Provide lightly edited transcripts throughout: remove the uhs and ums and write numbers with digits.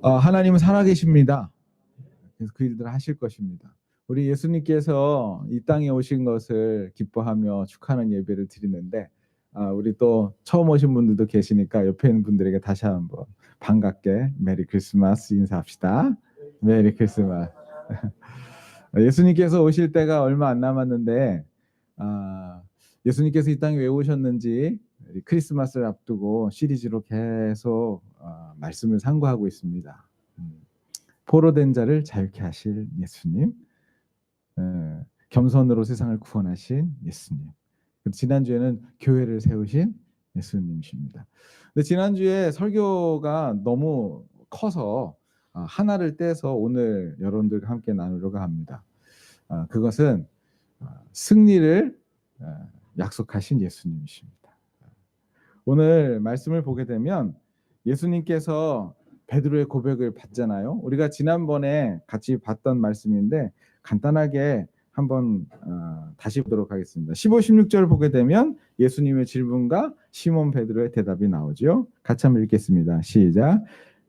하나님은 살아계십니다. 그래서 그 일들을 하실 것입니다. 우리 예수님께서 이 땅에 오신 것을 기뻐하며 축하하는 예배를 드리는데, 우리 또 처음 오신 분들도 계시니까 옆에 있는 분들에게 다시 한번 반갑게 메리 크리스마스 인사합시다. 메리 크리스마스. 예수님께서 오실 때가 얼마 안 남았는데, 예수님께서 이 땅에 왜 오셨는지 크리스마스를 앞두고 시리즈로 계속 말씀을 상고하고 있습니다. 포로된 자를 자유케 하실 예수님, 겸손으로 세상을 구원하신 예수님. 지난주에는 교회를 세우신 예수님이십니다. 근데 지난주에 설교가 너무 커서 하나를 떼서 오늘 여러분들과 함께 나누려고 합니다. 그것은 승리를 약속하신 예수님이십니다. 오늘 말씀을 보게 되면 예수님께서 베드로의 고백을 받잖아요. 우리가 지난번에 같이 봤던 말씀인데 간단하게 한번 다시 보도록 하겠습니다. 15, 16절 보게 되면 예수님의 질문과 시몬 베드로의 대답이 나오죠. 같이 한번 읽겠습니다. 시작.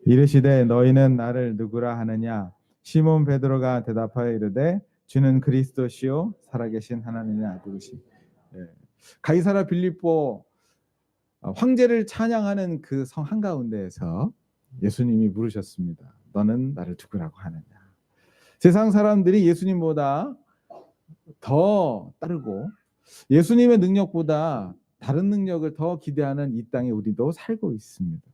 이르시되 너희는 나를 누구라 하느냐? 시몬 베드로가 대답하여 이르되 주는 그리스도시요 살아계신 하나님의 아들이시. 가이사라 빌립보 황제를 찬양하는 그 성 한가운데에서 예수님이 물으셨습니다. 너는 나를 누구라고 하느냐? 세상 사람들이 예수님보다 더 따르고 예수님의 능력보다 다른 능력을 더 기대하는 이 땅에 우리도 살고 있습니다.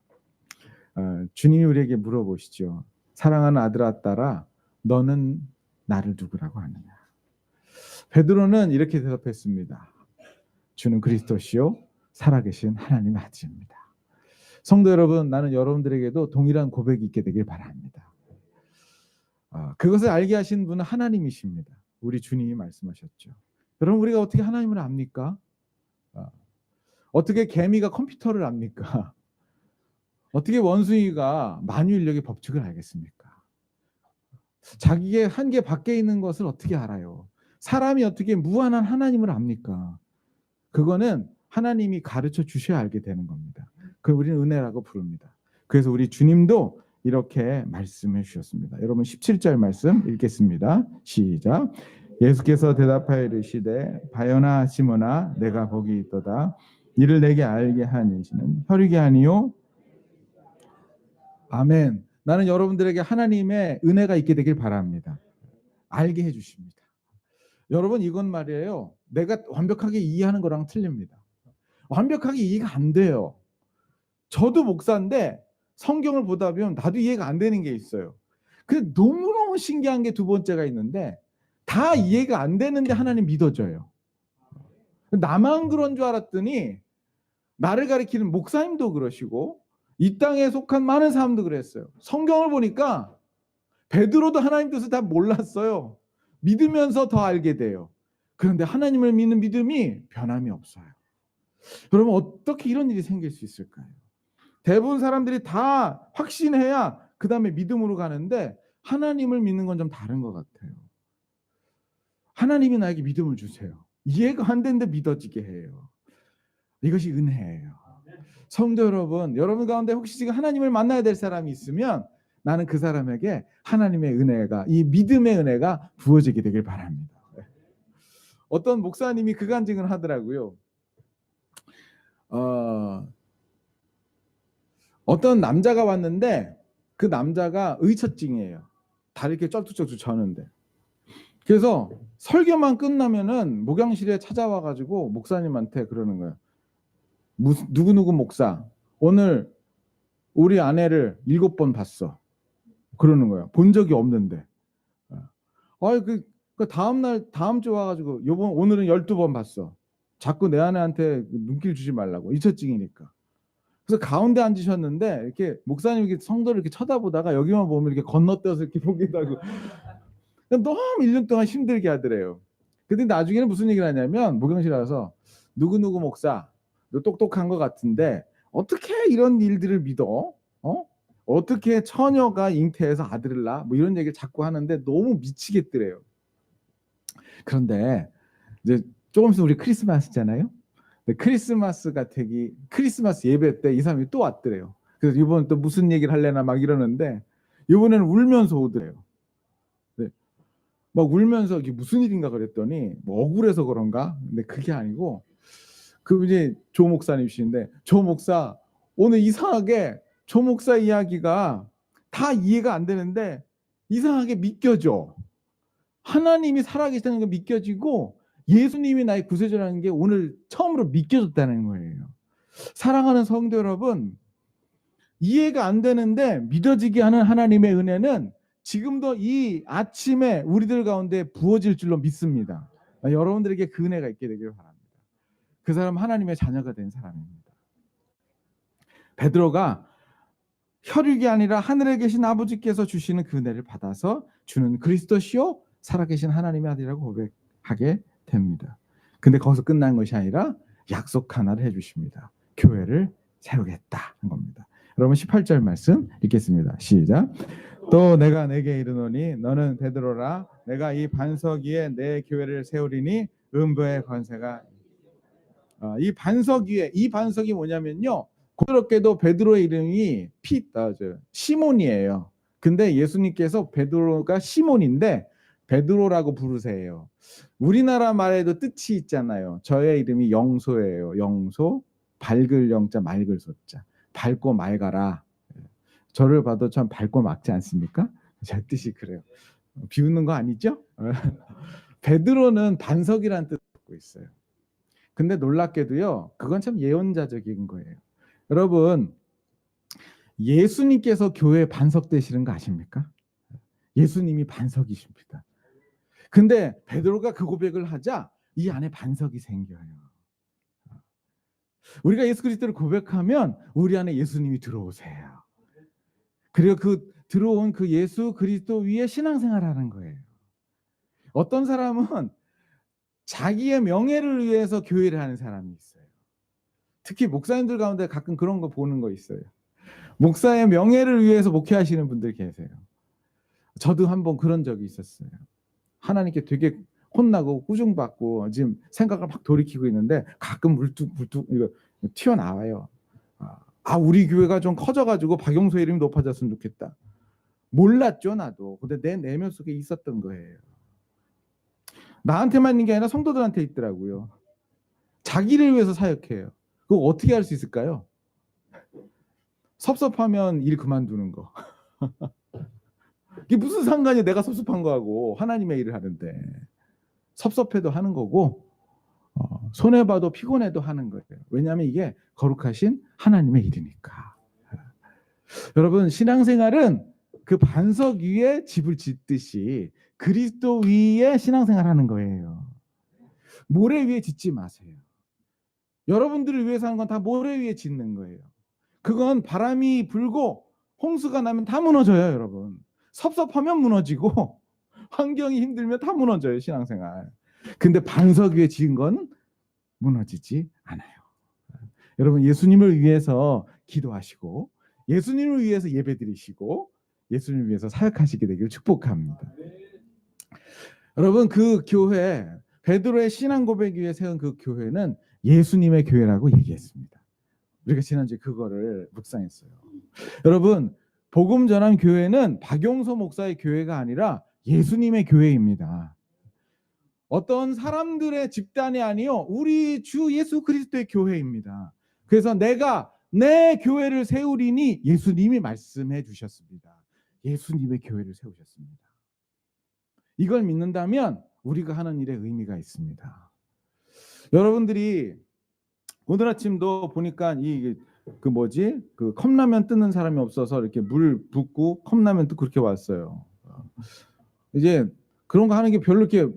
주님이 우리에게 물어보시죠. 사랑하는 아들아 딸아, 너는 나를 누구라고 하느냐? 베드로는 이렇게 대답했습니다. 주는 그리스도시요 살아계신 하나님의 아들입니다. 성도 여러분, 나는 여러분들에게도 동일한 고백이 있게 되길 바랍니다. 그것을 알게 하신 분은 하나님이십니다. 우리 주님이 말씀하셨죠. 여러분, 우리가 어떻게 하나님을 압니까? 어떻게 개미가 컴퓨터를 압니까? 어떻게 원숭이가 만유인력의 법칙을 알겠습니까? 자기의 한계 밖에 있는 것을 어떻게 알아요? 사람이 어떻게 무한한 하나님을 압니까? 그거는 하나님이 가르쳐 주셔야 알게 되는 겁니다. 그걸 우리는 은혜라고 부릅니다. 그래서 우리 주님도 이렇게 말씀해 주셨습니다. 여러분 17절 말씀 읽겠습니다. 시작. 예수께서 대답하여 이르시되 바요나 시몬아 내가 복이 있도다. 이를 내게 알게 하는 이는 혈육이 아니요. 아멘. 나는 여러분들에게 하나님의 은혜가 있게 되길 바랍니다. 알게 해 주십니다. 여러분 이건 말이에요. 내가 완벽하게 이해하는 거랑 틀립니다. 완벽하게 이해가 안 돼요. 저도 목사인데 성경을 보다 보면 나도 이해가 안 되는 게 있어요. 근데 너무너무 신기한 게 두 번째가 있는데 다 이해가 안 되는데 하나님 믿어줘요. 나만 그런 줄 알았더니 나를 가리키는 목사님도 그러시고 이 땅에 속한 많은 사람도 그랬어요. 성경을 보니까 베드로도 하나님 뜻을 다 몰랐어요. 믿으면서 더 알게 돼요. 그런데 하나님을 믿는 믿음이 변함이 없어요. 여러분 어떻게 이런 일이 생길 수 있을까요? 대부분 사람들이 다 확신해야 그 다음에 믿음으로 가는데 하나님을 믿는 건 좀 다른 것 같아요. 하나님이 나에게 믿음을 주세요. 이해가 안 되는데 믿어지게 해요. 이것이 은혜예요. 성도 여러분, 여러분 가운데 혹시 지금 하나님을 만나야 될 사람이 있으면 나는 그 사람에게 하나님의 은혜가, 이 믿음의 은혜가 부어지게 되길 바랍니다. 어떤 목사님이 그간증을 하더라고요. 어떤 남자가 왔는데 그 남자가 의처증이에요. 다리 이렇게 쩔뚝쩔뚝 저는데. 그래서 설교만 끝나면은 목양실에 찾아와가지고 목사님한테 그러는 거예요. 누구누구 목사, 오늘 우리 아내를 7번 봤어. 그러는 거예요. 본 적이 없는데. 그 다음 주 와가지고 오늘은 12번 봤어. 자꾸 내 아내한테 눈길 주지 말라고. 의처증이니까. 그래서 가운데 앉으셨는데 이렇게 목사님이 이렇게 성도를 이렇게 쳐다보다가 여기만 보면 이렇게 건너뛰어서 이렇게 보기도 하고 너무 1년 동안 힘들게 하더래요. 근데 나중에는 무슨 얘기를 하냐면 목욕실에 와서 누구누구 목사 너 똑똑한 것 같은데 어떻게 이런 일들을 믿어? 어떻게 처녀가 잉태해서 아들을 낳아? 뭐 이런 얘기를 자꾸 하는데 너무 미치겠더래요. 그런데 이제 조금 있으면 우리 크리스마스잖아요. 크리스마스 예배 때 이 사람이 또 왔더래요. 그래서 이번 또 무슨 얘기를 할래나 막 이러는데 이번에는 울면서 오더래요. 네. 막 울면서 이게 무슨 일인가 그랬더니 뭐 억울해서 그런가? 근데 그게 아니고 그분이 조 목사님이신데 조 목사 오늘 이상하게 조 목사 이야기가 다 이해가 안 되는데 이상하게 믿겨져. 하나님이 살아계시다는 게 믿겨지고 예수님이 나의 구세주라는 게 오늘 처음으로 믿겨졌다는 거예요. 사랑하는 성도 여러분, 이해가 안 되는데 믿어지게 하는 하나님의 은혜는 지금도 이 아침에 우리들 가운데 부어질 줄로 믿습니다. 여러분들에게 그 은혜가 있게 되기를 바랍니다. 그 사람 하나님의 자녀가 된 사람입니다. 베드로가 혈육이 아니라 하늘에 계신 아버지께서 주시는 그 은혜를 받아서 주는 그리스도시요 살아계신 하나님의 아들이라고 고백하게 됩니다. 근데 거기서 끝난 것이 아니라 약속 하나를 해주십니다. 교회를 세우겠다 한 겁니다. 여러분 18절 말씀 읽겠습니다. 시작. 또 내가 내게 이르노니 너는 베드로라 내가 이 반석 위에 내 교회를 세우리니 음부의 권세가 이 반석 위에 이 반석이 뭐냐면요. 공교롭게도 베드로의 이름이 시몬이에요. 근데 예수님께서 베드로가 시몬인데 베드로라고 부르세요. 우리나라 말에도 뜻이 있잖아요. 저의 이름이 영소예요. 영소, 밝을 영자, 맑을 소자. 밝고 맑아라. 저를 봐도 참 밝고 맑지 않습니까? 제 뜻이 그래요. 비웃는 거 아니죠? 베드로는 반석이라는 뜻을 갖고 있어요. 근데 놀랍게도요. 그건 참 예언자적인 거예요. 여러분, 예수님께서 교회의 반석 되시는 거 아십니까? 예수님이 반석이십니다. 근데 베드로가 그 고백을 하자 이 안에 반석이 생겨요. 우리가 예수 그리스도를 고백하면 우리 안에 예수님이 들어오세요. 그리고 그 들어온 그 예수 그리스도 위에 신앙생활하는 거예요. 어떤 사람은 자기의 명예를 위해서 교회를 하는 사람이 있어요. 특히 목사님들 가운데 가끔 그런 거 보는 거 있어요. 목사의 명예를 위해서 목회하시는 분들 계세요. 저도 한번 그런 적이 있었어요. 하나님께 되게 혼나고 꾸중받고 지금 생각을 막 돌이키고 있는데 가끔 물뚝 이거 튀어나와요. 우리 교회가 좀 커져가지고 박용서 이름이 높아졌으면 좋겠다. 몰랐죠 나도. 근데 내 내면 속에 있었던 거예요. 나한테만 있는 게 아니라 성도들한테 있더라고요. 자기를 위해서 사역해요. 그거 어떻게 할 수 있을까요? 섭섭하면 일 그만두는 거. 이게 무슨 상관이야 내가 섭섭한 거하고 하나님의 일을 하는데. 섭섭해도 하는 거고 손해봐도 피곤해도 하는 거예요. 왜냐하면 이게 거룩하신 하나님의 일이니까. 여러분 신앙생활은 그 반석 위에 집을 짓듯이 그리스도 위에 신앙생활하는 거예요. 모래 위에 짓지 마세요. 여러분들을 위해서 하는 건 다 모래 위에 짓는 거예요. 그건 바람이 불고 홍수가 나면 다 무너져요. 여러분 섭섭하면 무너지고 환경이 힘들면 다 무너져요. 신앙생활. 근데 반석 위에 지은 건 무너지지 않아요. 여러분 예수님을 위해서 기도하시고 예수님을 위해서 예배드리시고 예수님을 위해서 사역하시게 되기를 축복합니다. 여러분 그 교회 베드로의 신앙 고백 위에 세운 그 교회는 예수님의 교회라고 얘기했습니다. 우리가 지난주에 그거를 묵상했어요. 여러분 복음 전함 교회는 박용서 목사의 교회가 아니라 예수님의 교회입니다. 어떤 사람들의 집단이 아니요 우리 주 예수 그리스도의 교회입니다. 그래서 내가 내 교회를 세우리니 예수님이 말씀해 주셨습니다. 예수님의 교회를 세우셨습니다. 이걸 믿는다면 우리가 하는 일에 의미가 있습니다. 여러분들이 오늘 아침도 보니까 그 컵라면 뜨는 사람이 없어서 이렇게 물 붓고 컵라면 또 그렇게 왔어요. 이제 그런 거 하는 게 별로 이렇게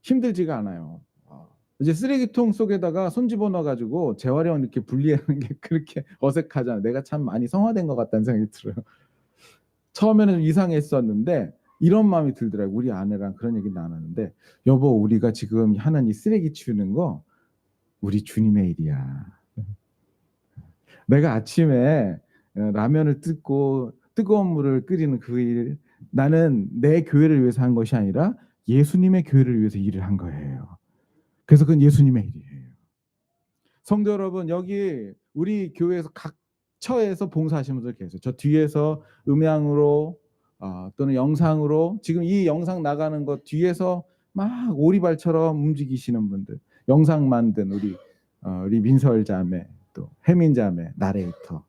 힘들지가 않아요. 이제 쓰레기통 속에다가 손 집어넣어가지고 재활용 이렇게 분리하는 게 그렇게 어색하잖아요. 내가 참 많이 성화된 것 같다는 생각이 들어요. 처음에는 좀 이상했었는데 이런 마음이 들더라고요. 우리 아내랑 그런 얘기 나눴는데 여보 우리가 지금 하는 이 쓰레기 치우는 거 우리 주님의 일이야. 내가 아침에 라면을 뜯고 뜨거운 물을 끓이는 그 일 나는 내 교회를 위해서 한 것이 아니라 예수님의 교회를 위해서 일을 한 거예요. 그래서 그건 예수님의 일이에요. 성도 여러분 여기 우리 교회에서 각 처에서 봉사하시는 분들 계세요. 저 뒤에서 음향으로 또는 영상으로 지금 이 영상 나가는 것 뒤에서 막 오리발처럼 움직이시는 분들, 영상 만든 우리 민설 자매, 또 혜민 자매, 나레이터,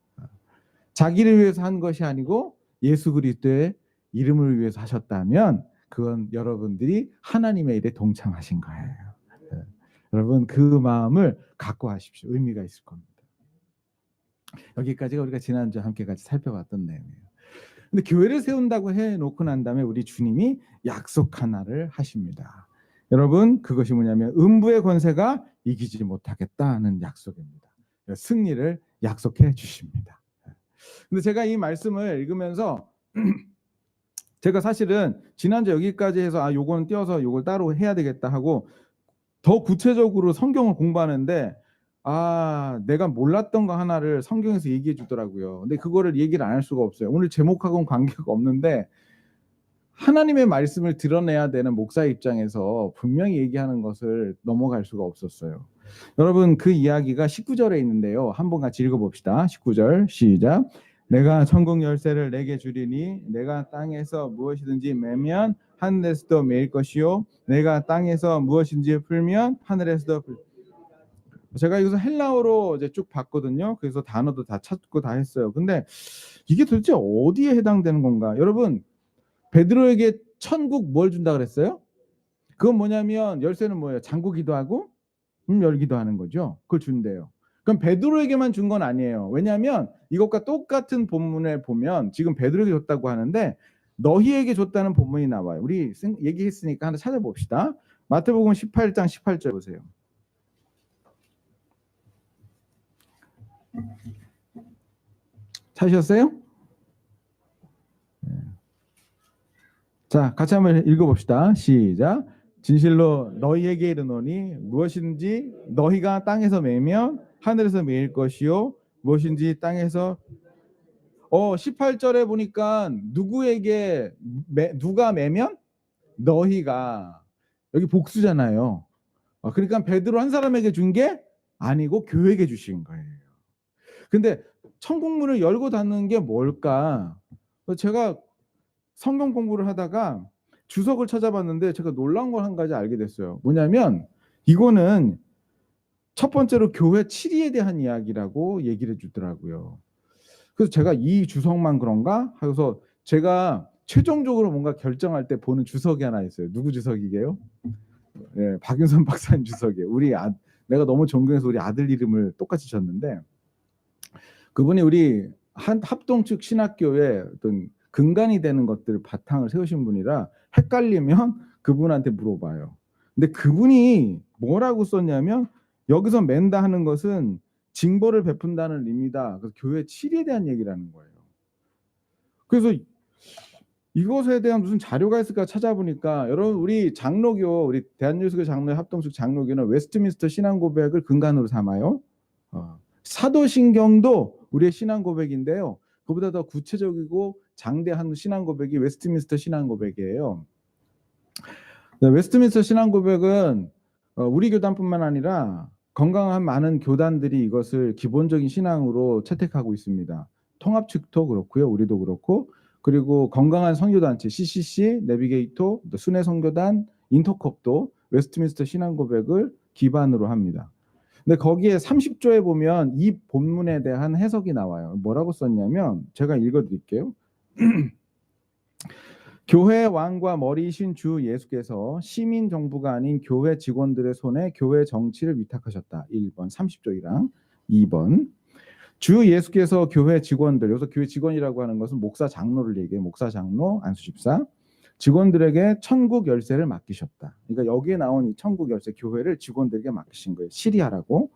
자기를 위해서 한 것이 아니고 예수 그리스도의 이름을 위해서 하셨다면 그건 여러분들이 하나님의 일에 동참하신 거예요. 여러분 그 마음을 갖고 하십시오. 의미가 있을 겁니다. 여기까지가 우리가 지난주에 함께 같이 살펴봤던 내용이에요. 근데 교회를 세운다고 해놓고 난 다음에 우리 주님이 약속 하나를 하십니다. 여러분 그것이 뭐냐면 음부의 권세가 이기지 못하겠다는 약속입니다. 승리를 약속해 주십니다. 근데 제가 이 말씀을 읽으면서 제가 사실은 지난주 여기까지 해서 요거는 띄어서 요걸 따로 해야 되겠다 하고 더 구체적으로 성경을 공부하는데 내가 몰랐던 거 하나를 성경에서 얘기해 주더라고요. 근데 그거를 얘기를 안 할 수가 없어요. 오늘 제목하고는 관계가 없는데 하나님의 말씀을 드러내야 되는 목사 입장에서 분명히 얘기하는 것을 넘어갈 수가 없었어요. 여러분 그 이야기가 19절에 있는데요. 한번 같이 읽어봅시다. 19절 시작. 내가 천국 열쇠를 내게 주리니 내가 땅에서 무엇이든지 매면 하늘에서도 매일 것이요 내가 땅에서 무엇인지 풀면 하늘에서도 풀. 제가 여기서 헬라어로 이제 쭉 봤거든요. 그래서 단어도 다 찾고 다 했어요. 근데 이게 도대체 어디에 해당되는 건가? 여러분 베드로에게 천국 뭘 준다 그랬어요? 그건 뭐냐면 열쇠는 뭐예요? 잠그기도 하고 열기도 하는 거죠. 그걸 준대요. 그럼 베드로에게만 준 건 아니에요. 왜냐하면 이것과 똑같은 본문에 보면 지금 베드로에게 줬다고 하는데 너희에게 줬다는 본문이 나와요. 우리 얘기했으니까 하나 찾아봅시다. 마태복음 18장 18절 보세요. 찾으셨어요? 자, 같이 한번 읽어봅시다. 시작. 진실로 너희에게 이르노니 무엇인지 너희가 땅에서 매면 하늘에서 매일 것이요 무엇인지 땅에서 18절에 보니까 누구에게 누가 매면 너희가 여기 복수잖아요. 그러니까 베드로 한 사람에게 준 게 아니고 교회에게 주신 거예요. 근데 천국문을 열고 닫는 게 뭘까? 제가 성경 공부를 하다가 주석을 찾아봤는데 제가 놀라운 걸 한 가지 알게 됐어요. 뭐냐면 이거는 첫 번째로 교회 7위에 대한 이야기라고 얘기를 해주더라고요. 그래서 제가 이 주석만 그런가 하고서 제가 최종적으로 뭔가 결정할 때 보는 주석이 하나 있어요. 누구 주석이게요? 네, 박윤선 박사님 주석이에요. 내가 너무 존경해서 우리 아들 이름을 똑같이 졌는데 그분이 우리 합동측 신학교의 어떤 근간이 되는 것들을 바탕을 세우신 분이라 헷갈리면 그분한테 물어봐요. 근데 그분이 뭐라고 썼냐면 여기서 맨다 하는 것은 징벌을 베푼다는 의미다. 그래서 교회 7위에 대한 얘기라는 거예요. 그래서 이것에 대한 무슨 자료가 있을까 찾아보니까 여러분 우리 장로교 우리 대한예수교 장로의 합동측 장로교는 웨스트민스터 신앙고백을 근간으로 삼아요. 사도신경도 우리의 신앙고백인데요. 그보다 더 구체적이고 장대한 신앙고백이 웨스트민스터 신앙고백이에요. 웨스트민스터 신앙고백은 우리 교단뿐만 아니라 건강한 많은 교단들이 이것을 기본적인 신앙으로 채택하고 있습니다. 통합측도 그렇고요. 우리도 그렇고 그리고 건강한 선교단체 CCC, 내비게이터, 순회 선교단, 인터컵도 웨스트민스터 신앙고백을 기반으로 합니다. 근데 거기에 30조에 보면 이 본문에 대한 해석이 나와요. 뭐라고 썼냐면 제가 읽어드릴게요. 교회 왕과 머리이신 주 예수께서 시민 정부가 아닌 교회 직원들의 손에 교회 정치를 위탁하셨다. 1번 30조이랑 2번 주 예수께서 교회 직원들 여기서 교회 직원이라고 하는 것은 목사 장로를 얘기해요. 목사 장로 안수집사 직원들에게 천국 열쇠를 맡기셨다. 그러니까 여기에 나온 이 천국 열쇠 교회를 직원들에게 맡기신 거예요. 시리하라고.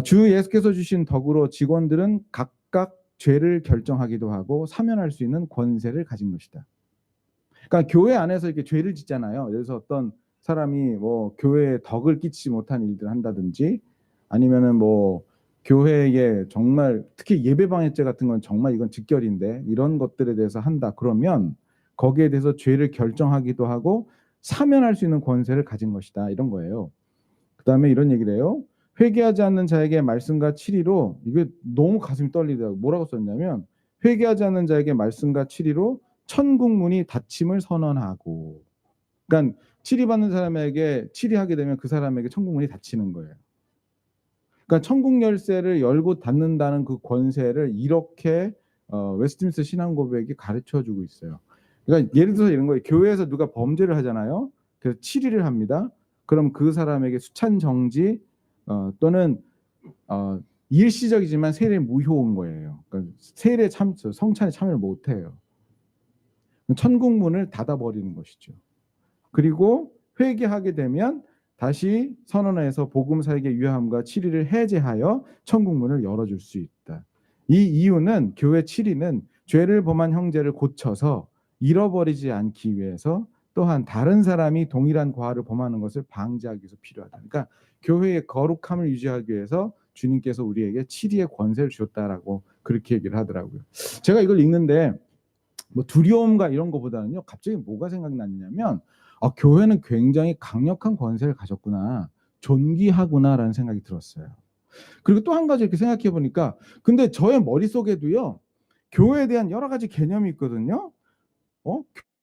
주 예수께서 주신 덕으로 직원들은 각각 죄를 결정하기도 하고 사면할 수 있는 권세를 가진 것이다. 그러니까 교회 안에서 이렇게 죄를 짓잖아요. 그래서 어떤 사람이 뭐 교회에 덕을 끼치지 못한 일들을 한다든지 아니면은 뭐 교회에 정말 특히 예배방해죄 같은 건 정말 이건 직결인데 이런 것들에 대해서 한다 그러면 거기에 대해서 죄를 결정하기도 하고 사면할 수 있는 권세를 가진 것이다 이런 거예요. 그 다음에 이런 얘기를 해요. 회개하지 않는 자에게 말씀과 치리로 이게 너무 가슴이 떨리더라고요. 뭐라고 썼냐면 회개하지 않는 자에게 말씀과 치리로 천국문이 닫힘을 선언하고, 그러니까 치리받는 사람에게 치리하게 되면 그 사람에게 천국문이 닫히는 거예요. 그러니까 천국 열쇠를 열고 닫는다는 그 권세를 이렇게 웨스트민스터 신앙고백이 가르쳐주고 있어요. 그러니까 예를 들어서 이런 거예요. 교회에서 누가 범죄를 하잖아요. 그래서 치리를 합니다. 그럼 그 사람에게 수찬 정지 또는 일시적이지만 세례 무효인 거예요. 그러니까 세례 성찬에 참여를 못해요. 천국문을 닫아버리는 것이죠. 그리고 회개하게 되면 다시 선언해서 복음사에게 유함과 치리를 해제하여 천국문을 열어줄 수 있다. 이 이유는 교회 치리는 죄를 범한 형제를 고쳐서 잃어버리지 않기 위해서, 또한 다른 사람이 동일한 과를 범하는 것을 방지하기 위해서 필요하다. 그러니까 교회의 거룩함을 유지하기 위해서 주님께서 우리에게 치리의 권세를 주셨다라고 그렇게 얘기를 하더라고요. 제가 이걸 읽는데 뭐 두려움과 이런 것보다는요, 갑자기 뭐가 생각났냐면 교회는 굉장히 강력한 권세를 가졌구나, 존귀하구나라는 생각이 들었어요. 그리고 또 한 가지 이렇게 생각해 보니까, 근데 저의 머릿속에도요, 교회에 대한 여러 가지 개념이 있거든요.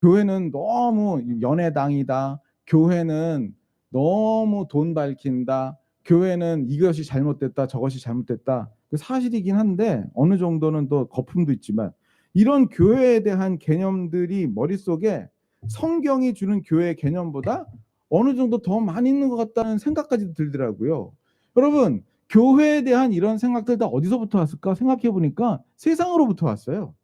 교회는 너무 연애당이다, 교회는 너무 돈 밝힌다, 교회는 이것이 잘못됐다, 저것이 잘못됐다. 사실이긴 한데 어느 정도는 또 거품도 있지만, 이런 교회에 대한 개념들이 머릿속에 성경이 주는 교회의 개념보다 어느 정도 더 많이 있는 것 같다는 생각까지 들더라고요. 여러분, 교회에 대한 이런 생각들 다 어디서부터 왔을까 생각해 보니까 세상으로부터 왔어요.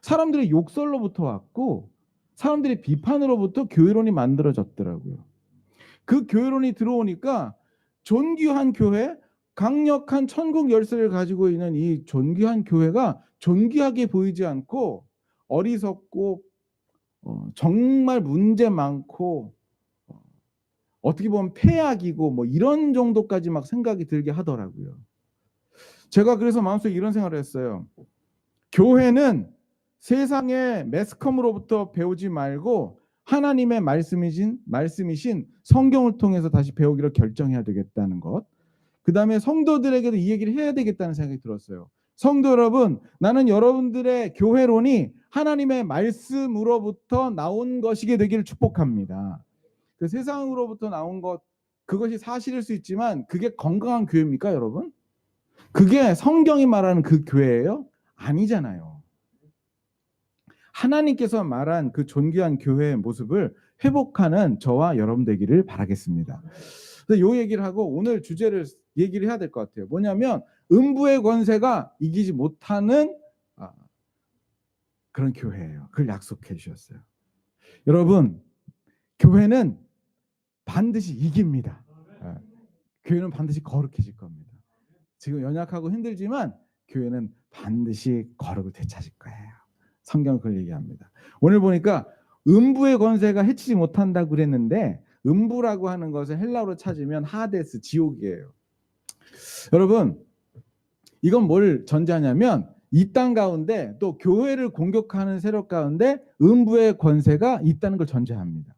사람들의 욕설로부터 왔고, 사람들의 비판으로부터 교회론이 만들어졌더라고요. 그 교회론이 들어오니까 존귀한 교회, 강력한 천국 열쇠를 가지고 있는 이 존귀한 교회가 존귀하게 보이지 않고 어리석고 정말 문제 많고 어떻게 보면 폐악이고 뭐 이런 정도까지 막 생각이 들게 하더라고요. 제가 그래서 마음속에 이런 생각을 했어요. 교회는 세상의 매스컴으로부터 배우지 말고 하나님의 말씀이신 성경을 통해서 다시 배우기로 결정해야 되겠다는 것. 그 다음에 성도들에게도 이 얘기를 해야 되겠다는 생각이 들었어요. 성도 여러분, 나는 여러분들의 교회론이 하나님의 말씀으로부터 나온 것이게 되기를 축복합니다. 그 세상으로부터 나온 것, 그것이 사실일 수 있지만 그게 건강한 교회입니까, 여러분? 그게 성경이 말하는 그 교회예요? 아니잖아요. 하나님께서 말한 그 존귀한 교회의 모습을 회복하는 저와 여러분 되기를 바라겠습니다. 이 얘기를 하고 오늘 주제를 얘기를 해야 될 것 같아요. 뭐냐면 음부의 권세가 이기지 못하는 그런 교회예요. 그걸 약속해 주셨어요. 여러분, 교회는 반드시 이깁니다. 교회는 반드시 거룩해질 겁니다. 지금 연약하고 힘들지만 교회는 반드시 거룩을 되찾을 거예요. 성경은 그걸 얘기합니다. 오늘 보니까 음부의 권세가 해치지 못한다고 그랬는데, 음부라고 하는 것을 헬라어로 찾으면 하데스, 지옥이에요. 여러분, 이건 뭘 전제하냐면 이 땅 가운데 또 교회를 공격하는 세력 가운데 음부의 권세가 있다는 걸 전제합니다.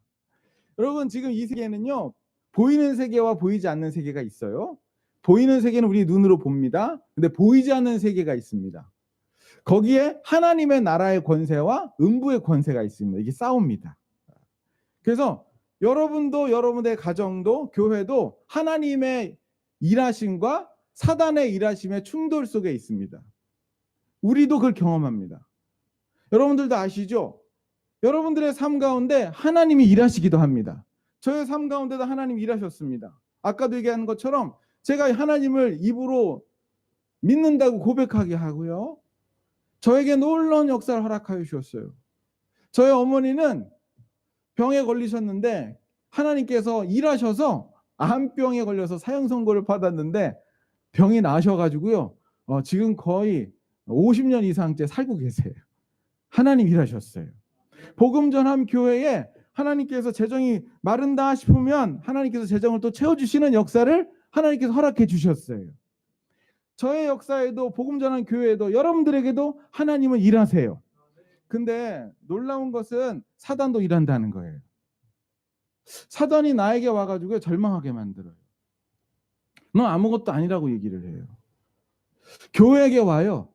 여러분, 지금 이 세계는요, 보이는 세계와 보이지 않는 세계가 있어요. 보이는 세계는 우리 눈으로 봅니다. 근데 보이지 않는 세계가 있습니다. 거기에 하나님의 나라의 권세와 음부의 권세가 있습니다. 이게 싸웁니다. 그래서 여러분도, 여러분의 가정도, 교회도 하나님의 일하심과 사단의 일하심의 충돌 속에 있습니다. 우리도 그걸 경험합니다. 여러분들도 아시죠? 여러분들의 삶 가운데 하나님이 일하시기도 합니다. 저의 삶 가운데도 하나님이 일하셨습니다. 아까도 얘기한 것처럼 제가 하나님을 입으로 믿는다고 고백하게 하고요, 저에게 놀라운 역사를 허락하여 주셨어요. 저희 어머니는 병에 걸리셨는데 하나님께서 일하셔서 암병에 걸려서 사형 선고를 받았는데 병이 나셔가지고요, 지금 거의 50년 이상째 살고 계세요. 하나님 일하셨어요. 복음 전함 교회에 하나님께서 재정이 마른다 싶으면 하나님께서 재정을 또 채워주시는 역사를 하나님께서 허락해 주셨어요. 저의 역사에도, 복음 전함 교회에도, 여러분들에게도 하나님은 일하세요. 근데 놀라운 것은 사단도 일한다는 거예요. 사단이 나에게 와가지고 절망하게 만들어요. 너 아무것도 아니라고 얘기를 해요. 교회에게 와요.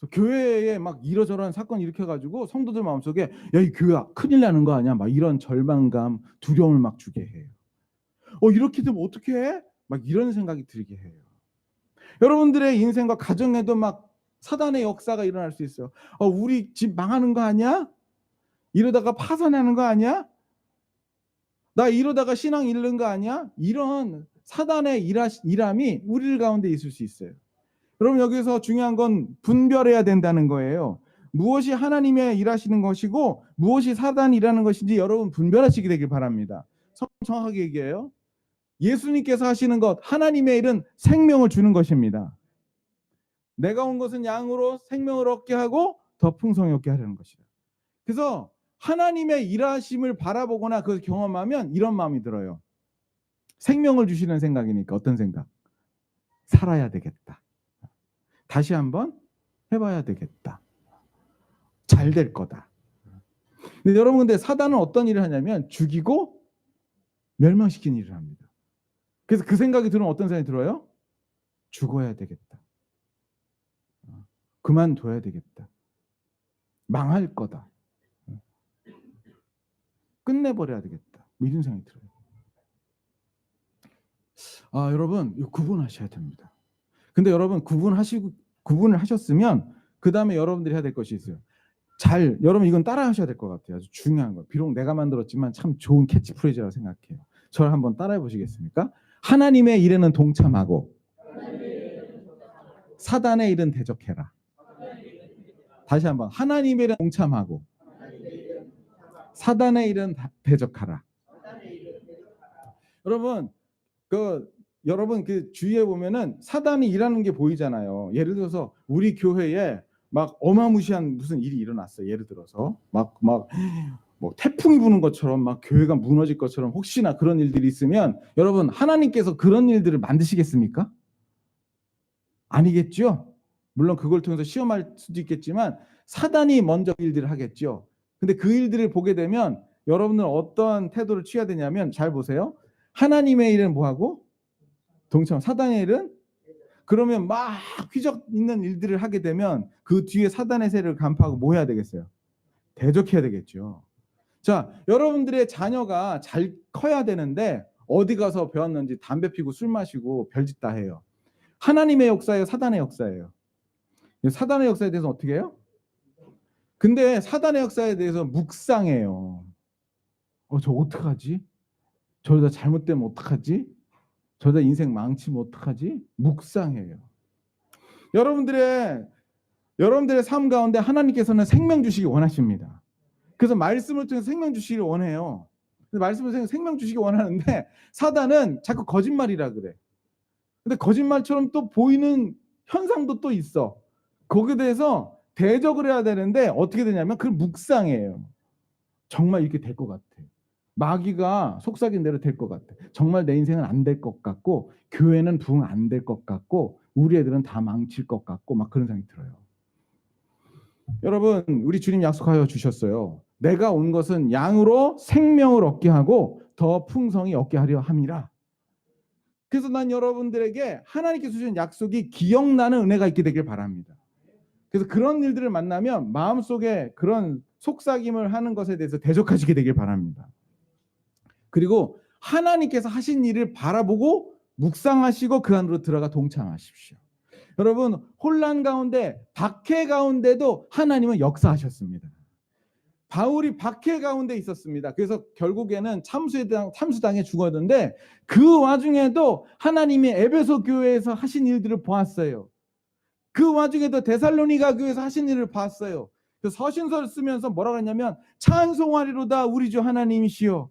그래서 교회에 막 이러저러한 사건을 일으켜가지고 성도들 마음속에 야, 이 교회 큰일 나는 거 아니야? 막 이런 절망감, 두려움을 막 주게 해요. 이렇게 되면 어떻게 해? 막 이런 생각이 들게 해요. 여러분들의 인생과 가정에도 막 사단의 역사가 일어날 수 있어요. 우리 집 망하는 거 아니야? 이러다가 파산하는 거 아니야? 나 이러다가 신앙 잃는 거 아니야? 이런 사단의 일함이 우리 가운데 있을 수 있어요. 여러분, 여기서 중요한 건 분별해야 된다는 거예요. 무엇이 하나님의 일하시는 것이고 무엇이 사단이 일하는 것인지 여러분 분별하시게 되길 바랍니다. 정확하게 얘기해요. 예수님께서 하시는 것, 하나님의 일은 생명을 주는 것입니다. 내가 온 것은 양으로 생명을 얻게 하고 더 풍성히 얻게 하려는 것이다. 그래서 하나님의 일하심을 바라보거나 그걸 경험하면 이런 마음이 들어요. 생명을 주시는 생각이니까. 어떤 생각? 살아야 되겠다. 다시 한번 해봐야 되겠다. 잘 될 거다. 근데 여러분, 근데 사단은 어떤 일을 하냐면 죽이고 멸망시키는 일을 합니다. 그래서 그 생각이 들으면 어떤 생각이 들어요? 죽어야 되겠다. 그만둬야 되겠다. 망할 거다. 끝내버려야 되겠다. 이런 생각이 들어요. 여러분, 이거 구분하셔야 됩니다. 근데 여러분, 구분을 하셨으면 그 다음에 여러분들이 해야 될 것이 있어요. 여러분 이건 따라 하셔야 될 것 같아요. 아주 중요한 거. 비록 내가 만들었지만 참 좋은 캐치프레이즈라고 생각해요. 저를 한번 따라해 보시겠습니까? 하나님의 일에는 동참하고 사단의 일은 대적해라. 다시 한번. 하나님의 일은 동참하고 사단의 일은 대적하라. 여러분 그 주위에 보면은 사단이 일하는 게 보이잖아요. 예를 들어서 우리 교회에 막 어마무시한 무슨 일이 일어났어요. 예를 들어서 뭐 태풍이 부는 것처럼 막 교회가 무너질 것처럼 혹시나 그런 일들이 있으면 여러분, 하나님께서 그런 일들을 만드시겠습니까? 아니겠죠? 물론 그걸 통해서 시험할 수도 있겠지만 사단이 먼저 일들을 하겠죠. 근데 그 일들을 보게 되면 여러분은 어떤 태도를 취해야 되냐면, 잘 보세요. 하나님의 일은 뭐하고? 동참. 사단의 일은? 그러면 막 휘적 있는 일들을 하게 되면 그 뒤에 사단의 세력을 간파하고 뭐 해야 되겠어요? 대적해야 되겠죠. 자, 여러분들의 자녀가 잘 커야 되는데 어디 가서 배웠는지 담배 피고 술 마시고 별짓 다 해요. 하나님의 역사예요, 사단의 역사예요? 사단의 역사에 대해서 어떻게 해요? 근데 사단의 역사에 대해서 묵상해요. 저 어떡하지? 저러다 잘못되면 어떡하지? 저러다 인생 망치면 어떡하지? 묵상해요. 여러분들의 삶 가운데 하나님께서는 생명 주시기 원하십니다. 그래서 말씀을 통해서 생명 주시기를 원해요. 말씀을 통해서 생명 주시기 원하는데 사단은 자꾸 거짓말이라 그래. 근데 거짓말처럼 또 보이는 현상도 또 있어. 거기에 대해서 대적을 해야 되는데 어떻게 되냐면 그걸 묵상해요. 정말 이렇게 될 것 같아. 마귀가 속삭인 대로 될 것 같아. 정말 내 인생은 안 될 것 같고 교회는 부흥 안 될 것 같고 우리 애들은 다 망칠 것 같고 막 그런 생각이 들어요. 여러분, 우리 주님 약속하여 주셨어요. 내가 온 것은 양으로 생명을 얻게 하고 더 풍성히 얻게 하려 함이라. 그래서 난 여러분들에게 하나님께서 주신 약속이 기억나는 은혜가 있게 되길 바랍니다. 그래서 그런 일들을 만나면 마음속에 그런 속삭임을 하는 것에 대해서 대적하시게 되길 바랍니다. 그리고 하나님께서 하신 일을 바라보고 묵상하시고 그 안으로 들어가 동참하십시오. 여러분, 혼란 가운데 박해 가운데도 하나님은 역사하셨습니다. 바울이 박해 가운데 있었습니다. 그래서 결국에는 참수당에 죽었는데 그 와중에도 하나님이 에베소 교회에서 하신 일들을 보았어요. 그 와중에도 데살로니가 교회에서 하신 일을 봤어요. 그래서 서신서를 쓰면서 뭐라고 했냐면 찬송하리로다 우리 주 하나님이시여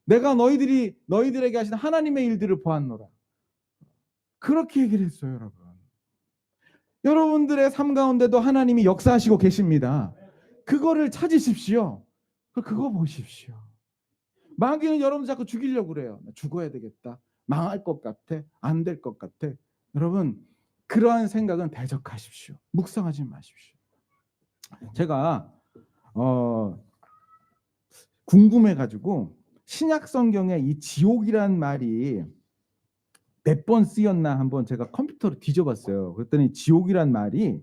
내가 너희들에게 하신 하나님의 일들을 보았노라. 그렇게 얘기를 했어요. 여러분, 여러분들의 삶 가운데도 하나님이 역사하시고 계십니다. 그거를 찾으십시오. 그거 보십시오. 마귀는 여러분 자꾸 죽이려고 그래요. 죽어야 되겠다. 망할 것 같아. 안 될 것 같아. 여러분, 그러한 생각은 대적하십시오. 묵상하지 마십시오. 제가 궁금해가지고 신약 성경에 이 지옥이란 말이 몇 번 쓰였나 한번 제가 컴퓨터로 뒤져봤어요. 그랬더니 지옥이란 말이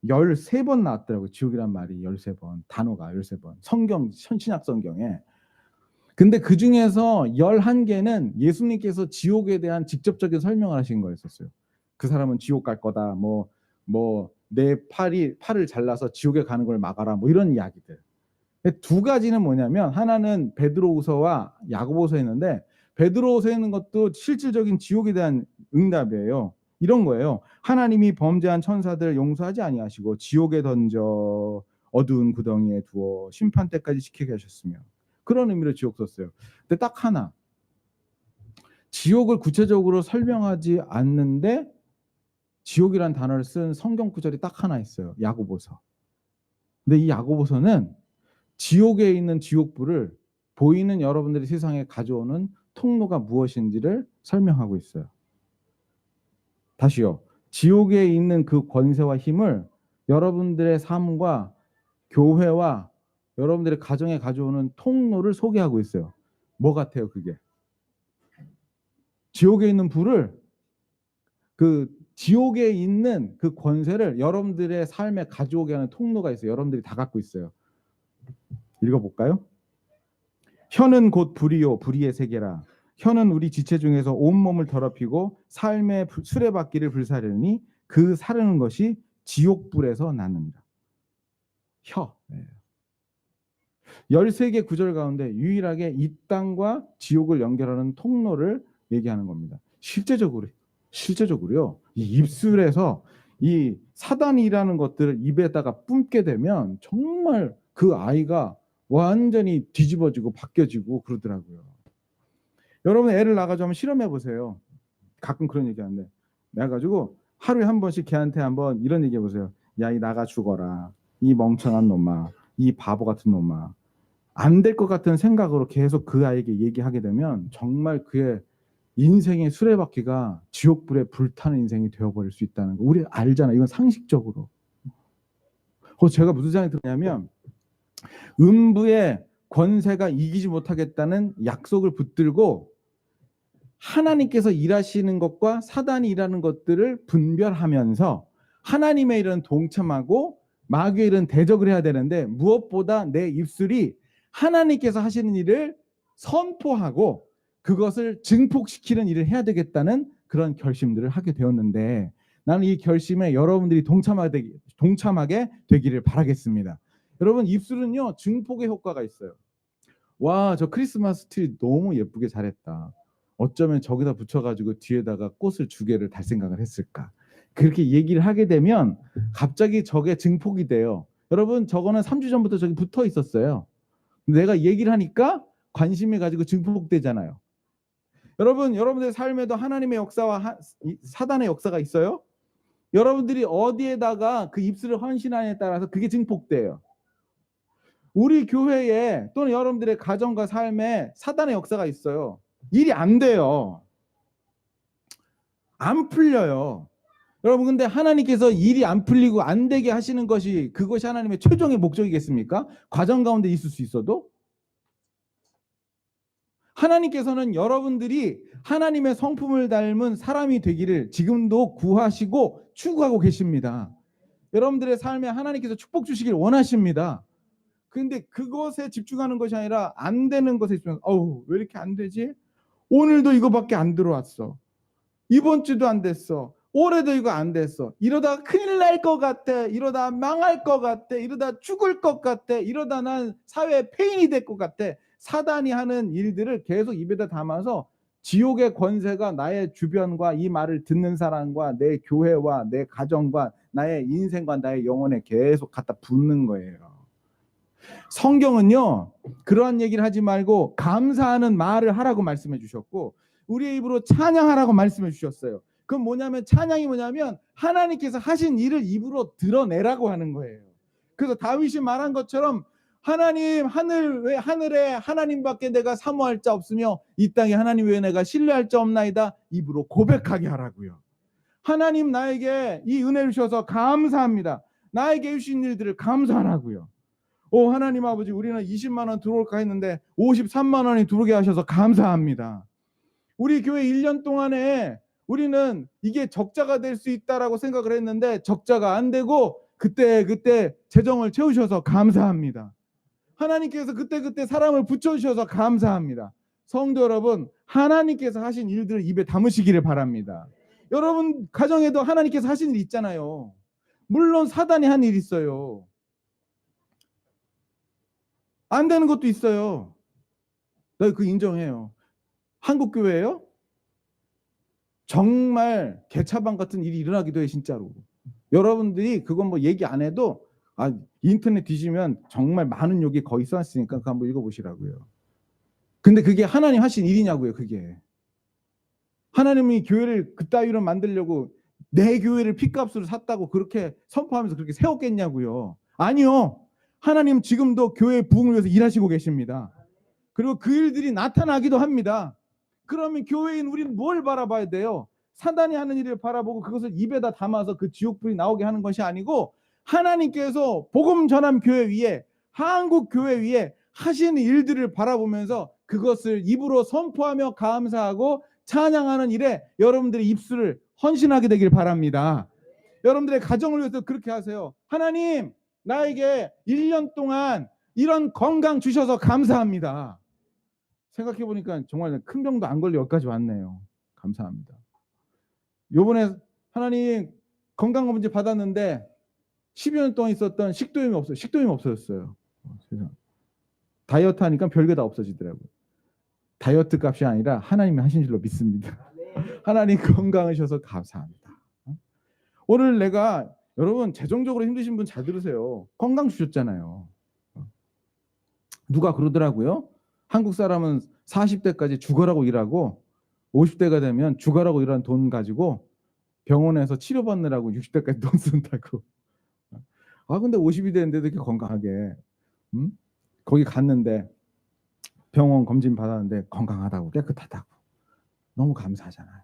13번 나왔더라고요. 지옥이란 말이 13번, 단어가 13번. 신약 성경에. 근데 그중에서 11개는 예수님께서 지옥에 대한 직접적인 설명을 하신 거였었어요. 그 사람은 지옥 갈 거다. 내 팔을 잘라서 지옥에 가는 걸 막아라. 이런 이야기들. 두 가지는 뭐냐면, 하나는 베드로후서와 야고보서에 있는데, 베드로후서에 있는 것도 실질적인 지옥에 대한 응답이에요. 이런 거예요. 하나님이 범죄한 천사들 용서하지 아니하시고 지옥에 던져 어두운 구덩이에 두어 심판 때까지 지키게 하셨으며, 그런 의미로 지옥 썼어요. 근데 딱 하나, 지옥을 구체적으로 설명하지 않는데 지옥이란 단어를 쓴 성경 구절이 딱 하나 있어요. 야고보서. 근데 이 야고보서는 지옥에 있는 지옥불을 보이는 여러분들이 세상에 가져오는 통로가 무엇인지를 설명하고 있어요. 다시요. 지옥에 있는 그 권세와 힘을 여러분들의 삶과 교회와 여러분들의 가정에 가져오는 통로를 소개하고 있어요. 뭐 같아요, 그게? 지옥에 있는 불을, 그 지옥에 있는 그 권세를 여러분들의 삶에 가져오게 하는 통로가 있어요. 여러분들이 다 갖고 있어요. 읽어볼까요? 혀는 곧 불이요 불의의 세계라. 혀는 우리 지체 중에서 온몸을 더럽히고 삶의 수레바퀴를 불사르니 그 사르는 것이 지옥불에서 나느니라. 혀. 13개 구절 가운데 유일하게 이 땅과 지옥을 연결하는 통로를 얘기하는 겁니다. 실제적으로요. 이 입술에서 이 사단이라는 것들을 입에다가 뿜게 되면 정말 그 아이가 완전히 뒤집어지고 바뀌어지고 그러더라고요. 여러분 애를 낳아가지고 한번 실험해 보세요. 가끔 그런 얘기하는데, 내가지고 하루에 한 번씩 걔한테 한번 이런 얘기해 보세요. 야, 이 나가 죽어라. 이 멍청한 놈아. 이 바보 같은 놈아. 안 될 것 같은 생각으로 계속 그 아이에게 얘기하게 되면 정말 그의 인생의 수레바퀴가 지옥불에 불타는 인생이 되어버릴 수 있다는 거. 우리 알잖아. 이건 상식적으로. 제가 무슨 생각이 들었냐면, 음부의 권세가 이기지 못하겠다는 약속을 붙들고 하나님께서 일하시는 것과 사단이 일하는 것들을 분별하면서 하나님의 일은 동참하고 마귀의 일은 대적을 해야 되는데, 무엇보다 내 입술이 하나님께서 하시는 일을 선포하고 그것을 증폭시키는 일을 해야 되겠다는 그런 결심들을 하게 되었는데, 나는 이 결심에 여러분들이 동참하게 되기를 바라겠습니다. 여러분, 입술은요 증폭의 효과가 있어요. 와, 저 크리스마스 트리 너무 예쁘게 잘했다. 어쩌면 저기다 붙여가지고 뒤에다가 꽃을 2개를 달 생각을 했을까. 그렇게 얘기를 하게 되면 갑자기 저게 증폭이 돼요. 여러분, 저거는 3주 전부터 저기 붙어 있었어요. 내가 얘기를 하니까 관심이 가지고 증폭되잖아요. 여러분, 여러분들의 삶에도 하나님의 역사와 사단의 역사가 있어요. 여러분들이 어디에다가 그 입술을 헌신하느냐에 따라서 그게 증폭돼요. 우리 교회에 또는 여러분들의 가정과 삶에 사단의 역사가 있어요. 일이 안 돼요. 안 풀려요. 여러분, 근데 하나님께서 일이 안 풀리고 안 되게 하시는 것이, 그것이 하나님의 최종의 목적이겠습니까? 과정 가운데 있을 수 있어도? 하나님께서는 여러분들이 하나님의 성품을 닮은 사람이 되기를 지금도 구하시고 추구하고 계십니다. 여러분들의 삶에 하나님께서 축복 주시길 원하십니다. 근데 그것에 집중하는 것이 아니라 안 되는 것에 집중해서, 왜 이렇게 안 되지? 오늘도 이거밖에 안 들어왔어. 이번 주도 안 됐어. 올해도 이거 안 됐어. 이러다 큰일 날 것 같아. 이러다 망할 것 같아. 이러다 죽을 것 같아. 이러다 난 사회에 폐인이 될 것 같아. 사단이 하는 일들을 계속 입에다 담아서 지옥의 권세가 나의 주변과 이 말을 듣는 사람과 내 교회와 내 가정과 나의 인생과 나의 영혼에 계속 갖다 붓는 거예요. 성경은요, 그러한 얘기를 하지 말고 감사하는 말을 하라고 말씀해 주셨고, 우리의 입으로 찬양하라고 말씀해 주셨어요. 그건 뭐냐면, 찬양이 뭐냐면 하나님께서 하신 일을 입으로 드러내라고 하는 거예요. 그래서 다윗이 말한 것처럼, 하나님, 하늘에 하나님밖에 내가 사모할 자 없으며 이 땅에 하나님 외에 내가 신뢰할 자 없나이다. 입으로 고백하게 하라고요. 하나님, 나에게 이 은혜를 주셔서 감사합니다. 나에게 주신 일들을 감사하라고요. 하나님 아버지, 우리는 20만 원 들어올까 했는데 53만 원이 들어오게 하셔서 감사합니다. 우리 교회 1년 동안에 우리는 이게 적자가 될 수 있다라고 생각을 했는데 적자가 안 되고 그때 재정을 채우셔서 감사합니다. 하나님께서 그때 사람을 붙여주셔서 감사합니다. 성도 여러분, 하나님께서 하신 일들을 입에 담으시기를 바랍니다. 여러분 가정에도 하나님께서 하신 일 있잖아요. 물론 사단이 한 일 있어요. 안 되는 것도 있어요. 나 그 인정해요. 한국 교회예요? 정말 개차반 같은 일이 일어나기도 해 진짜로. 여러분들이 그건 뭐 얘기 안 해도 인터넷 뒤지면 정말 많은 욕이 거의 써놨으니까 그거 한번 읽어보시라고요. 근데 그게 하나님 하신 일이냐고요. 그게 하나님이 교회를 그따위로 만들려고 내 교회를 핏값으로 샀다고 그렇게 선포하면서 그렇게 세웠겠냐고요. 아니요. 하나님 지금도 교회의 부흥을 위해서 일하시고 계십니다. 그리고 그 일들이 나타나기도 합니다. 그러면 교회인 우리는 뭘 바라봐야 돼요? 사단이 하는 일을 바라보고 그것을 입에다 담아서 그 지옥불이 나오게 하는 것이 아니고 하나님께서 복음 전함 교회 위에 한국 교회 위에 하시는 일들을 바라보면서 그것을 입으로 선포하며 감사하고 찬양하는 일에 여러분들의 입술을 헌신하게 되길 바랍니다. 여러분들의 가정을 위해서 그렇게 하세요. 하나님, 나에게 1년 동안 이런 건강 주셔서 감사합니다. 생각해보니까 정말 큰 병도 안 걸려 여기까지 왔네요. 감사합니다. 요번에 하나님 건강검진 받았는데 10여 년 동안 있었던 식도염이 없어요. 식도염이 없어졌어요. 세상. 다이어트 하니까 별게 다 없어지더라고요. 다이어트 값이 아니라 하나님이 하신 줄로 믿습니다. 하나님 건강하셔서 감사합니다. 오늘 내가 여러분 재정적으로 힘드신 분 잘 들으세요. 건강 주셨잖아요. 누가 그러더라고요. 한국 사람은 40대까지 죽어라고 일하고 50대가 되면 죽어라고 일하는 돈 가지고 병원에서 치료받느라고 60대까지 돈 쓴다고. 근데 50이 됐는데도 이렇게 건강하게. 거기 갔는데 병원 검진 받았는데 건강하다고 깨끗하다고. 너무 감사하잖아요.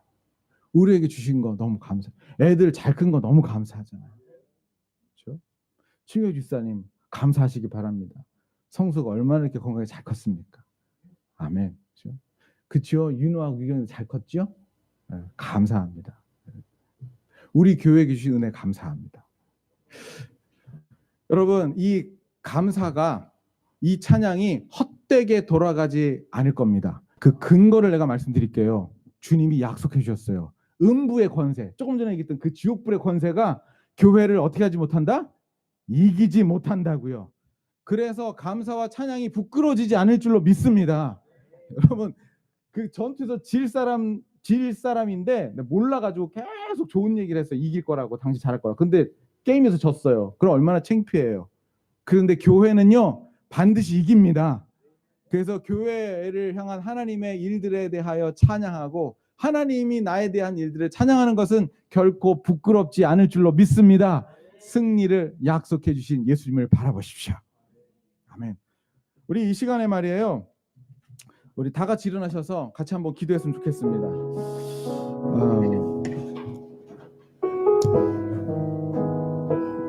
우리에게 주신 거 너무 감사. 애들 잘 큰 거 너무 감사하잖아요. 그렇죠? 최효 집사님 감사하시기 바랍니다. 성수가 얼마나 이렇게 건강하게 잘 컸습니까? 아멘. 그렇죠? 그렇죠? 윤호하고 유경이 잘 컸죠? 네, 감사합니다. 우리 교회에 주신 은혜 감사합니다. 여러분 이 감사가 이 찬양이 헛되게 돌아가지 않을 겁니다. 그 근거를 내가 말씀드릴게요. 주님이 약속해 주셨어요. 음부의 권세, 조금 전에 얘기했던 그 지옥불의 권세가 교회를 어떻게 하지 못한다? 이기지 못한다고요. 그래서 감사와 찬양이 부끄러워지지 않을 줄로 믿습니다. 여러분 그 전투에서 질 사람인데 몰라가지고 계속 좋은 얘기를 했어요. 이길 거라고, 당신 잘할 거라고. 근데 게임에서 졌어요. 그럼 얼마나 창피해요. 그런데 교회는요 반드시 이깁니다. 그래서 교회를 향한 하나님의 일들에 대하여 찬양하고 하나님이 나에 대한 일들을 찬양하는 것은 결코 부끄럽지 않을 줄로 믿습니다. 승리를 약속해 주신 예수님을 바라보십시오. 아멘. 우리 이 시간에 말이에요. 우리 다 같이 일어나셔서 같이 한번 기도했으면 좋겠습니다.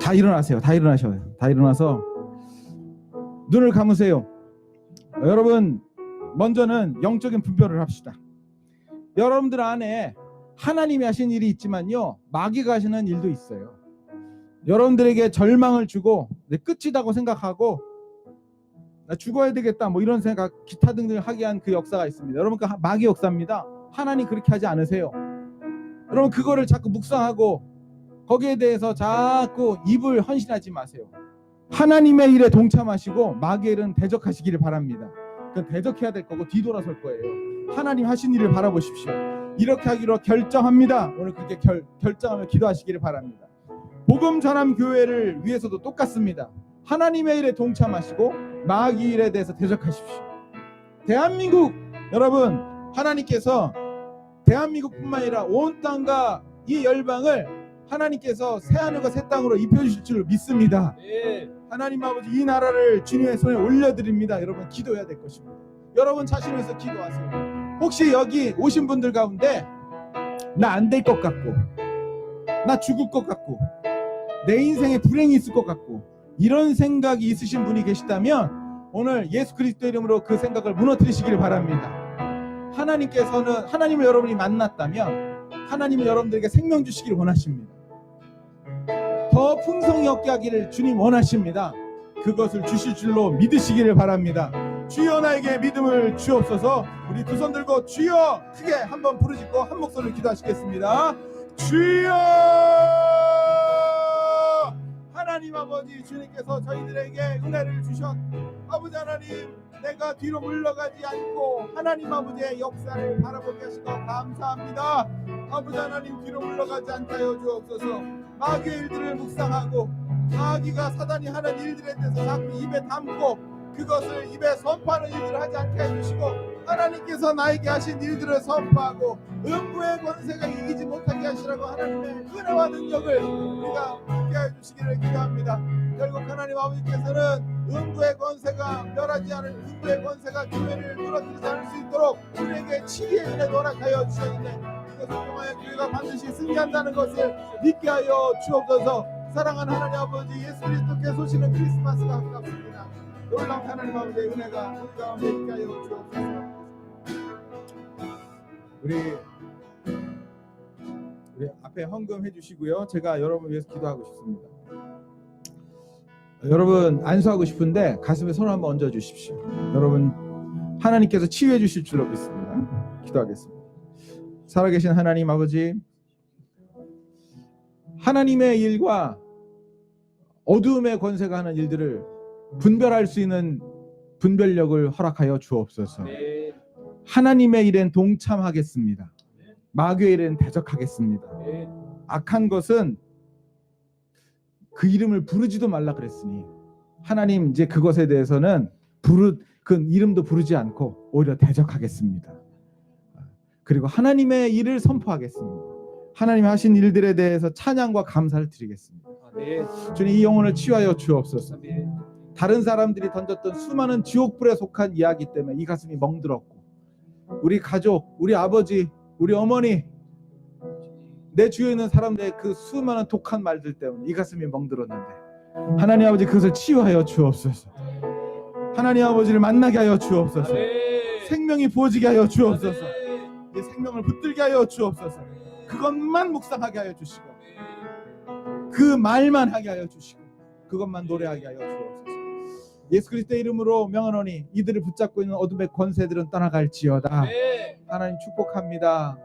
다 일어나세요. 다 일어나셔요. 다 일어나서 눈을 감으세요. 여러분 먼저는 영적인 분별을 합시다. 여러분들 안에 하나님이 하신 일이 있지만요 마귀가 하시는 일도 있어요. 여러분들에게 절망을 주고 끝이다고 생각하고 나 죽어야 되겠다 뭐 이런 생각 기타 등등 하게 한 그 역사가 있습니다. 여러분 그 마귀 역사입니다. 하나님 그렇게 하지 않으세요. 여러분 그거를 자꾸 묵상하고 거기에 대해서 자꾸 입을 헌신하지 마세요. 하나님의 일에 동참하시고 마귀의 일은 대적하시기를 바랍니다. 그건 대적해야 될 거고 뒤돌아설 거예요. 하나님 하신 일을 바라보십시오. 이렇게 하기로 결정합니다. 오늘 그렇게 결정하며 기도하시기를 바랍니다. 복음 전함 교회를 위해서도 똑같습니다. 하나님의 일에 동참하시고 마귀 일에 대해서 대적하십시오. 대한민국 여러분 하나님께서 대한민국뿐만 아니라 온 땅과 이 열방을 하나님께서 새하늘과 새 땅으로 입혀주실 줄 믿습니다. 하나님 아버지 이 나라를 주님의 손에 올려드립니다. 여러분 기도해야 될 것입니다. 여러분 자신을 위해서 기도하세요. 혹시 여기 오신 분들 가운데 나 안 될 것 같고 나 죽을 것 같고 내 인생에 불행이 있을 것 같고 이런 생각이 있으신 분이 계시다면 오늘 예수 그리스도 이름으로 그 생각을 무너뜨리시기를 바랍니다. 하나님께서는 하나님을 여러분이 만났다면 하나님은 여러분들에게 생명 주시기를 원하십니다. 더 풍성히 얻게 하기를 주님 원하십니다. 그것을 주실 줄로 믿으시기를 바랍니다. 주여 나에게 믿음을 주옵소서. 우리 두 손 들고 주여 크게 한번 부르짖고 한 목소리로 기도하시겠습니다. 주여! 하나님 아버지, 주님께서 저희들에게 은혜를 주셨. 아버지 하나님, 내가 뒤로 물러가지 않고 하나님 아버지의 역사를 바라보게 하시고 감사합니다. 아버지 하나님, 뒤로 물러가지 않게 하여 주옵소서. 마귀의 일들을 묵상하고 마귀가 사단이 하는 일들에 대해서 자꾸 입에 담고 그것을 입에 선포하는 일들을 하지 않게 해주시고, 하나님께서 나에게 하신 일들을 선포하고 음부의 권세가 이기지 못하게 하시라고 하나님의 은혜와 능력을 우리가 붙게 해주시기를 기도합니다. 결국 하나님 아버지께서는 음부의 권세가 멸하지 않을, 음부의 권세가 교회를 무너뜨리지 않을 수 있도록 우리에게 치리의 은혜 허락하여 주셨는데, 그것을 통하여 교회가 반드시 승리한다는 것을 믿게 하여 주옵소서. 사랑하는 하나님 아버지, 예수 그리스도께 소시는 크리스마스가 가깝습니다. 놀라운 하나님 아버지의 은혜가 우리 가운데 있게 하여 주옵소서. 우리 앞에 헌금해 주시고요. 제가 여러분 위해서 기도하고 싶습니다. 여러분 안수하고 싶은데 가슴에 손을 한번 얹어 주십시오. 여러분 하나님께서 치유해 주실 줄로 믿습니다. 기도하겠습니다. 살아계신 하나님 아버지, 하나님의 일과 어두움의 권세가 하는 일들을 분별할 수 있는 분별력을 허락하여 주옵소서. 하나님의 일엔 동참하겠습니다. 마귀의 일엔 대적하겠습니다. 악한 것은 그 이름을 부르지도 말라 그랬으니 하나님 이제 그것에 대해서는 그 이름도 부르지 않고 오히려 대적하겠습니다. 그리고 하나님의 일을 선포하겠습니다. 하나님이 하신 일들에 대해서 찬양과 감사를 드리겠습니다. 주님, 이 영혼을 치유하여 주옵소서. 다른 사람들이 던졌던 수많은 지옥불에 속한 이야기 때문에 이 가슴이 멍들었고, 우리 가족, 우리 아버지, 우리 어머니, 내 주위에 있는 사람들의 그 수많은 독한 말들 때문에 이 가슴이 멍들었는데, 하나님 아버지 그것을 치유하여 주옵소서. 하나님 아버지를 만나게 하여 주옵소서. 생명이 부어지게 하여 주옵소서. 이 생명을 붙들게 하여 주옵소서. 그것만 묵상하게 하여 주시고, 그 말만 하게 하여 주시고, 그것만 노래하게 하여 주옵소서. 예수 그리스도의 이름으로 명하노니 이들을 붙잡고 있는 어둠의 권세들은 떠나갈지어다. 하나님 축복합니다.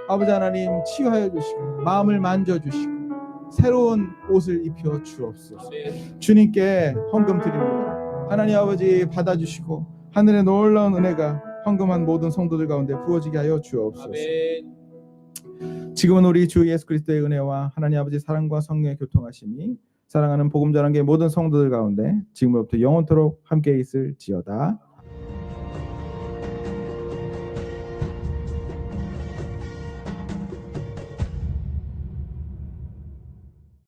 아버지 하나님, 치유하여 주시고 마음을 만져주시고 새로운 옷을 입혀 주옵소서. 주님께 헌금 드립니다. 하나님 아버지 받아주시고 하늘의 놀라운 은혜가 헌금한 모든 성도들 가운데 부어지게 하여 주옵소서. 지금은 우리 주 예수 그리스도의 은혜와 하나님 아버지 사랑과 성령의 교통하심이 사랑하는 복음 전환계 모든 성도들 가운데 지금부터 영원토록 함께 있을지어다.